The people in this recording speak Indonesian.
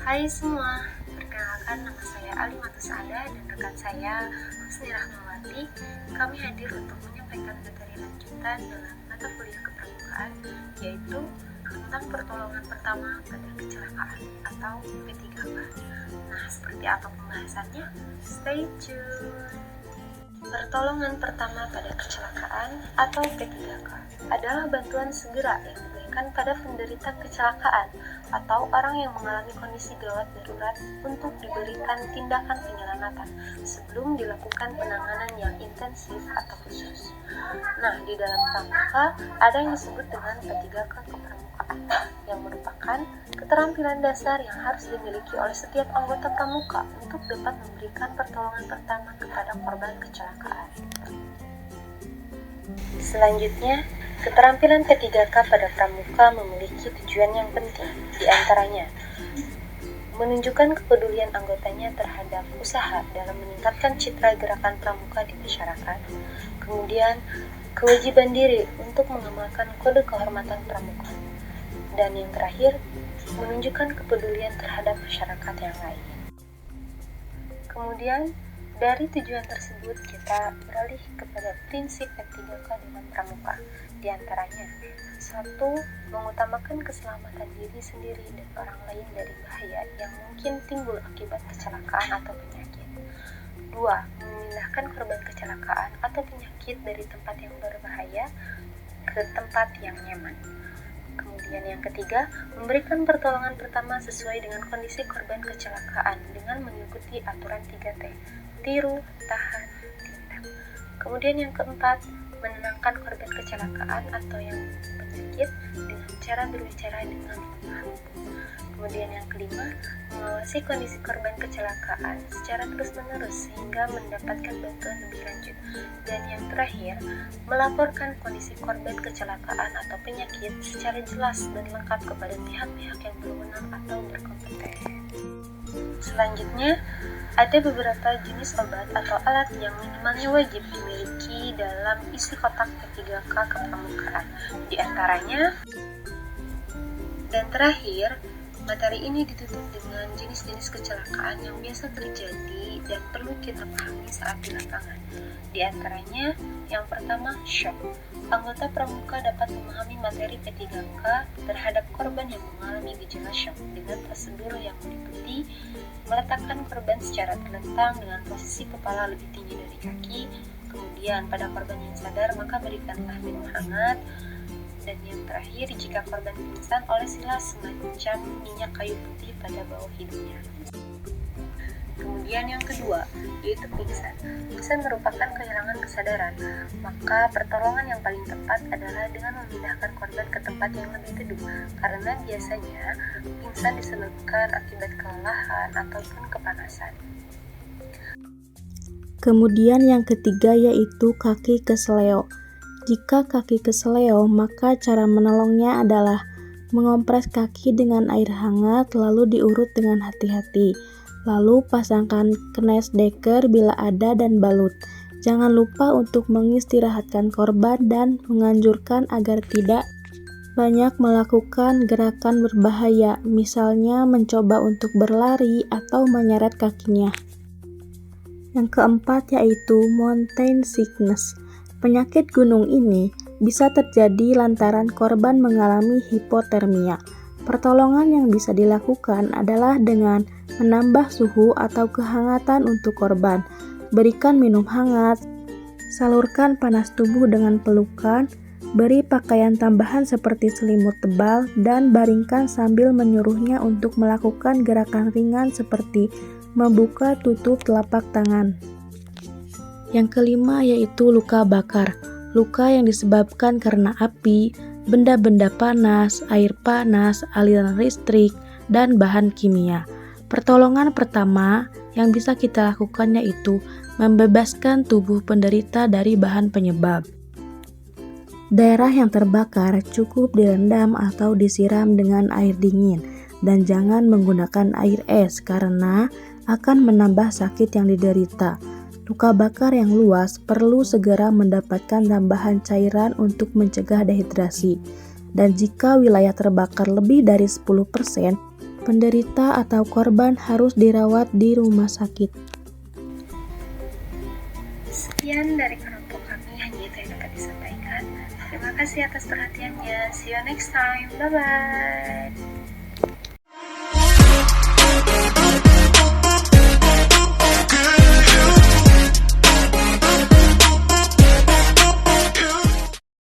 Hai semua, perkenalkan nama saya Ali Matusada dan rekan saya Husni Rahmawati. Kami hadir untuk menyampaikan materi lanjutan dalam mata kuliah kepramukaan, yaitu tentang pertolongan pertama pada kecelakaan atau P3K. Nah, seperti apa pembahasannya? Stay tune! Pertolongan pertama pada kecelakaan atau P3K adalah bantuan segera yang diberikan pada penderita kecelakaan atau orang yang mengalami kondisi gawat darurat untuk diberikan tindakan penyelamatan sebelum dilakukan penanganan yang intensif atau khusus. Nah, di dalam pramuka ada yang disebut dengan P3K kepramukaan, yang merupakan keterampilan dasar yang harus dimiliki oleh setiap anggota pramuka untuk dapat memberikan pertolongan pertama kepada korban kecelakaan. Selanjutnya, keterampilan P3K pada pramuka memiliki tujuan yang penting, di antaranya menunjukkan kepedulian anggotanya terhadap usaha dalam meningkatkan citra gerakan pramuka di masyarakat, kemudian kewajiban diri untuk mengamalkan kode kehormatan pramuka, dan yang terakhir, menunjukkan kepedulian terhadap masyarakat yang lain. Kemudian, dari tujuan tersebut kita beralih kepada prinsip P3K dalam pramuka. Di antaranya, 1. Mengutamakan keselamatan diri sendiri dan orang lain dari bahaya yang mungkin timbul akibat kecelakaan atau penyakit. 2. Memindahkan korban kecelakaan atau penyakit dari tempat yang berbahaya ke tempat yang nyaman. Kemudian yang ketiga, memberikan pertolongan pertama sesuai dengan kondisi korban kecelakaan dengan mengikuti aturan 3T, tiru, tahan, tindak. Kemudian yang keempat, menenangkan korban kecelakaan atau yang penyakit dengan cara berbicara dengan lemah. Kemudian yang kelima, mengawasi kondisi korban kecelakaan secara terus-menerus sehingga mendapatkan bantuan lebih lanjut. Dan yang terakhir, melaporkan kondisi korban kecelakaan atau penyakit secara jelas dan lengkap kepada pihak-pihak yang berwenang atau berkompeten. Selanjutnya, ada beberapa jenis obat atau alat yang minimalnya wajib dimiliki dalam isi kotak P3K kepramukaan. Di antaranya, dan terakhir, materi ini ditutup dengan jenis-jenis kecelakaan yang biasa terjadi dan perlu kita pahami saat di lapangan. Di antaranya, yang pertama, shock. Anggota pramuka dapat memahami materi P3K terhadap korban yang mengalami gejala shock dengan prosedur yang meliputi meletakkan korban secara terlentang dengan posisi kepala lebih tinggi dari kaki. Kemudian, pada korban yang sadar, maka berikanlah minum hangat. Dan yang terakhir, jika korban pingsan, olesilah semacam minyak kayu putih pada bawah hidungnya. Kemudian yang kedua, yaitu pingsan. Pingsan merupakan kehilangan kesadaran, maka pertolongan yang paling tepat adalah dengan memindahkan korban ke tempat yang lebih teduh, karena biasanya pingsan disebabkan akibat kelelahan ataupun kepanasan. Kemudian yang ketiga yaitu kaki keseleo. Jika kaki keseleo, maka cara menolongnya adalah mengompres kaki dengan air hangat lalu diurut dengan hati-hati. Lalu pasangkan knetsdeker bila ada dan balut. Jangan lupa untuk mengistirahatkan korban dan menganjurkan agar tidak banyak melakukan gerakan berbahaya, misalnya mencoba untuk berlari atau menyeret kakinya. Yang keempat yaitu mountain sickness. Penyakit gunung ini bisa terjadi lantaran korban mengalami hipotermia. Pertolongan yang bisa dilakukan adalah dengan menambah suhu atau kehangatan untuk korban, berikan minum hangat, salurkan panas tubuh dengan pelukan, beri pakaian tambahan seperti selimut tebal, dan baringkan sambil menyuruhnya untuk melakukan gerakan ringan seperti membuka tutup telapak tangan. Yang kelima yaitu luka bakar. Luka yang disebabkan karena api, benda-benda panas, air panas, aliran listrik, dan bahan kimia. Pertolongan pertama yang bisa kita lakukan yaitu membebaskan tubuh penderita dari bahan penyebab. Daerah yang terbakar cukup direndam atau disiram dengan air dingin dan jangan menggunakan air es karena akan menambah sakit yang diderita. Luka bakar yang luas perlu segera mendapatkan tambahan cairan untuk mencegah dehidrasi. Dan jika wilayah terbakar lebih dari 10%, penderita atau korban harus dirawat di rumah sakit. Sekian dari kelompok kami, hanya itu yang dapat disampaikan. Terima kasih atas perhatiannya. See you next time. Bye-bye.